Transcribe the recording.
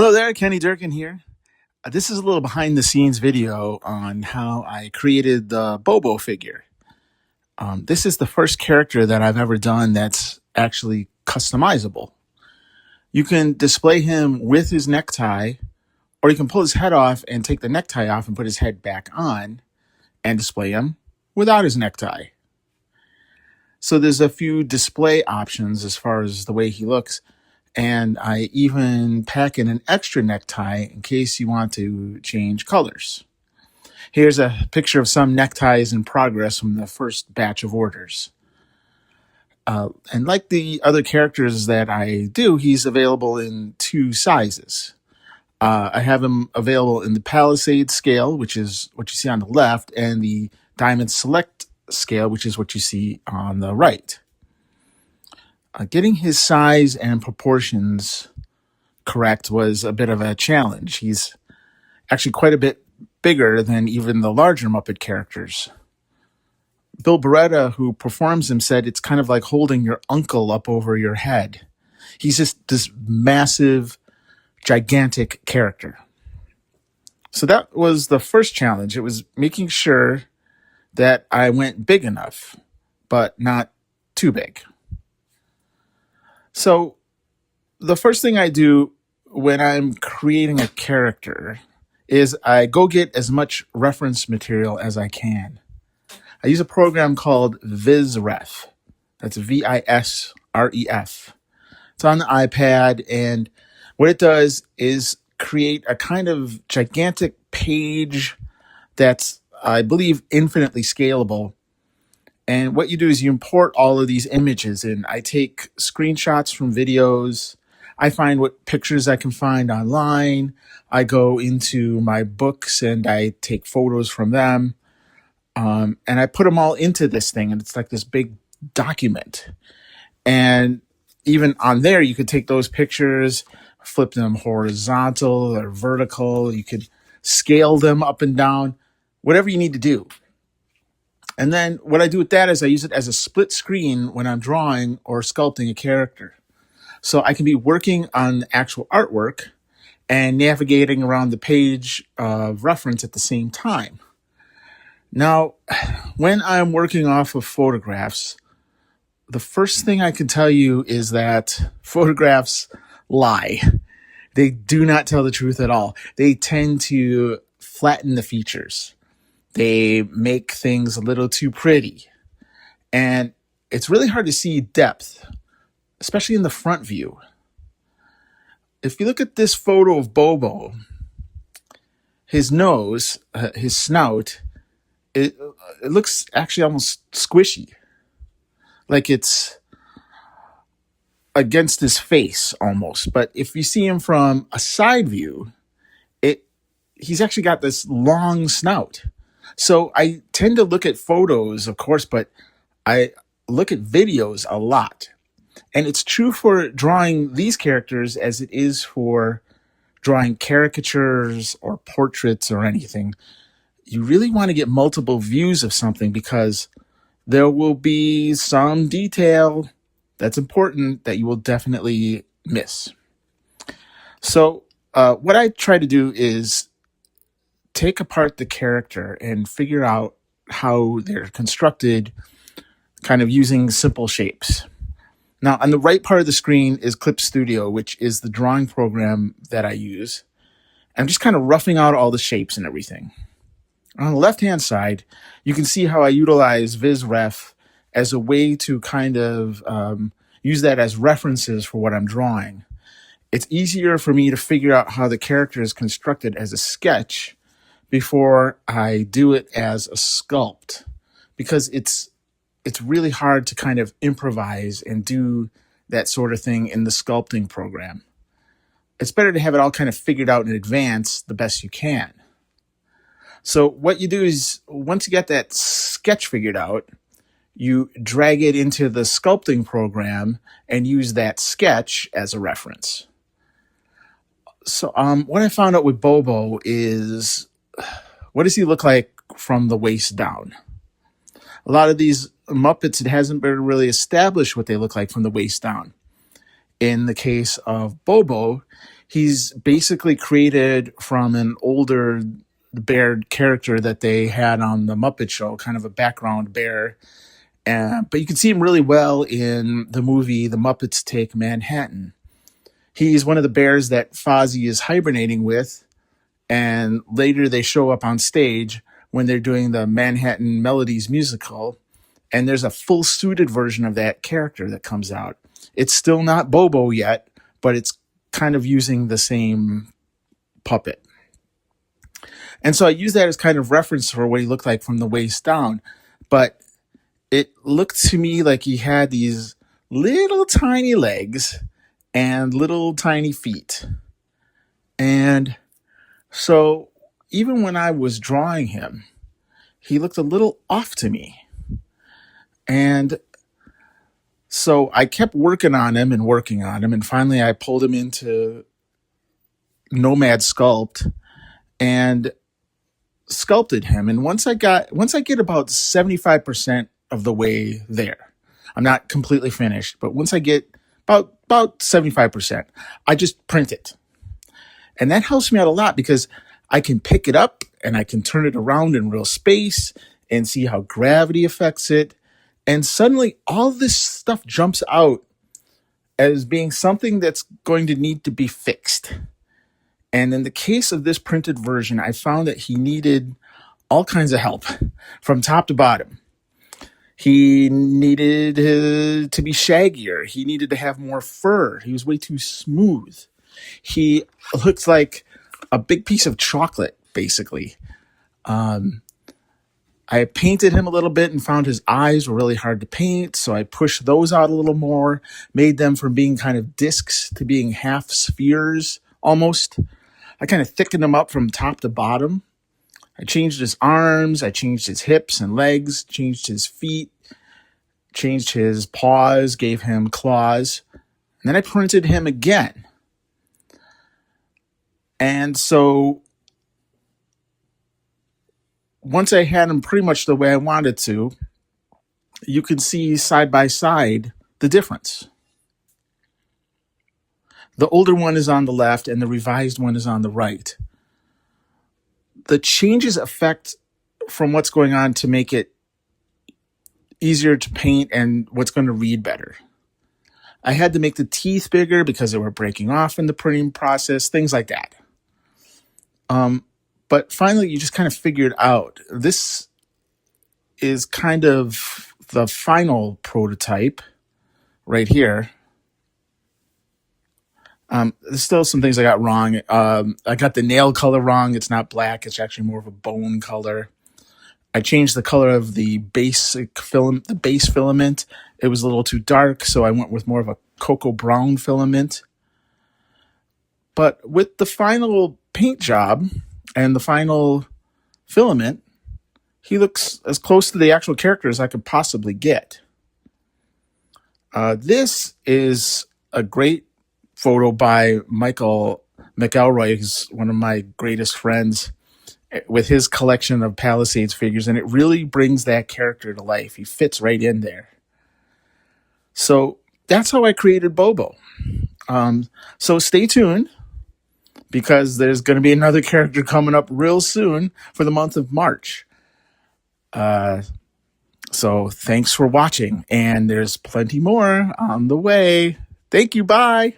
Hello there, Kenny Durkin here. This is a little behind the scenes video on how I created the Bobo figure. This is the first character that I've ever done that's actually customizable. You can display him with his necktie, or you can pull his head off and take the necktie off and put his head back on and display him without his necktie. So there's a few display options as far as the way he looks. And I even pack in an extra necktie in case you want to change colors. Here's a picture of some neckties in progress from the first batch of orders. And like the other characters that I do, he's available in two sizes. I have him available in the Palisade scale, which is what you see on the left, and the Diamond Select scale, which is what you see on the right. Getting his size and proportions correct was a bit of a challenge. He's actually quite a bit bigger than even the larger Muppet characters. Bill Beretta, who performs him, said it's kind of like holding your uncle up over your head. He's just this massive, gigantic character. So that was the first challenge. It was making sure that I went big enough, but not too big. So the first thing I do when I'm creating a character is I go get as much reference material as I can. I use a program called VisRef. That's VISREF. It's on the iPad, and what it does is create a kind of gigantic page that's, I believe, infinitely scalable. And what you do is you import all of these images in. I take screenshots from videos. I find what pictures I can find online. I go into my books and I take photos from them. And I put them all into this thing, and it's like this big document. And even on there, you could take those pictures, flip them horizontal or vertical. You could scale them up and down, whatever you need to do. And then what I do with that is I use it as a split screen when I'm drawing or sculpting a character. So I can be working on the actual artwork and navigating around the page of reference at the same time. Now, when I'm working off of photographs, the first thing I can tell you is that photographs lie. They do not tell the truth at all. They tend to flatten the features. They make things a little too pretty. And it's really hard to see depth, especially in the front view. If you look at this photo of Bobo, his nose, his snout, it looks actually almost squishy. Like it's against his face almost. But if you see him from a side view, he's actually got this long snout. So I tend to look at photos, of course, but I look at videos a lot. And it's true for drawing these characters as it is for drawing caricatures or portraits or anything. You really want to get multiple views of something because there will be some detail that's important that you will definitely miss. So what I try to do is take apart the character and figure out how they're constructed, kind of using simple shapes. Now, on the right part of the screen is Clip Studio, which is the drawing program that I use. I'm just kind of roughing out all the shapes and everything. On the left-hand side, you can see how I utilize VisRef as a way to kind of use that as references for what I'm drawing. It's easier for me to figure out how the character is constructed as a sketch before I do it as a sculpt, because it's really hard to kind of improvise and do that sort of thing in the sculpting program. It's better to have it all kind of figured out in advance the best you can. So what you do is once you get that sketch figured out, you drag it into the sculpting program and use that sketch as a reference. So what I found out with Bobo is, what does he look like from the waist down? A lot of these Muppets, it hasn't been really established what they look like from the waist down. In the case of Bobo, He's basically created from an older bear character that they had on the Muppet Show, kind of a background bear. But you can see him really well in the movie The Muppets Take Manhattan. He's one of the bears that Fozzie is hibernating with, and later they show up on stage when they're doing the Manhattan Melodies musical, and there's a full suited version of that character that comes out. It's still not Bobo yet, but it's kind of using the same puppet. And so I use that as kind of reference for what he looked like from the waist down. But it looked to me like he had these little tiny legs and little tiny feet. And so even when I was drawing him, he looked a little off to me. And so I kept working on him, and finally I pulled him into Nomad Sculpt and sculpted him. And once I get about 75% of the way there, I'm not completely finished, but once I get about 75%, I just print it. And that helps me out a lot because I can pick it up and I can turn it around in real space and see how gravity affects it. And suddenly all this stuff jumps out as being something that's going to need to be fixed. And in the case of this printed version, I found that he needed all kinds of help from top to bottom. He needed to be shaggier. He needed to have more fur. He was way too smooth. He looks like a big piece of chocolate, basically. I painted him a little bit and found his eyes were really hard to paint, so I pushed those out a little more, made them from being kind of discs to being half spheres almost. I kind of thickened him up from top to bottom. I changed his arms, I changed his hips and legs, changed his feet, changed his paws, gave him claws, and then I printed him again. And so once I had him pretty much the way I wanted to, you can see side by side the difference. The older one is on the left and the revised one is on the right. The changes affect from what's going on to make it easier to paint and what's going to read better. I had to make the teeth bigger because they were breaking off in the printing process, things like that. But finally, you just kind of figured out this is kind of the final prototype right here. There's still some things I got wrong. I got the nail color wrong. It's not black. It's actually more of a bone color. I changed the color of the base filament. It was a little too dark, so I went with more of a cocoa brown filament. But with the final paint job and the final filament, he looks as close to the actual character as I could possibly get. This is a great photo by Michael McElroy, who's one of my greatest friends, with his collection of Palisades figures, and it really brings that character to life. He fits right in there. So that's how I created Bobo. So stay tuned, because there's going to be another character coming up real soon for the month of March. So thanks for watching, and there's plenty more on the way. Thank you. Bye.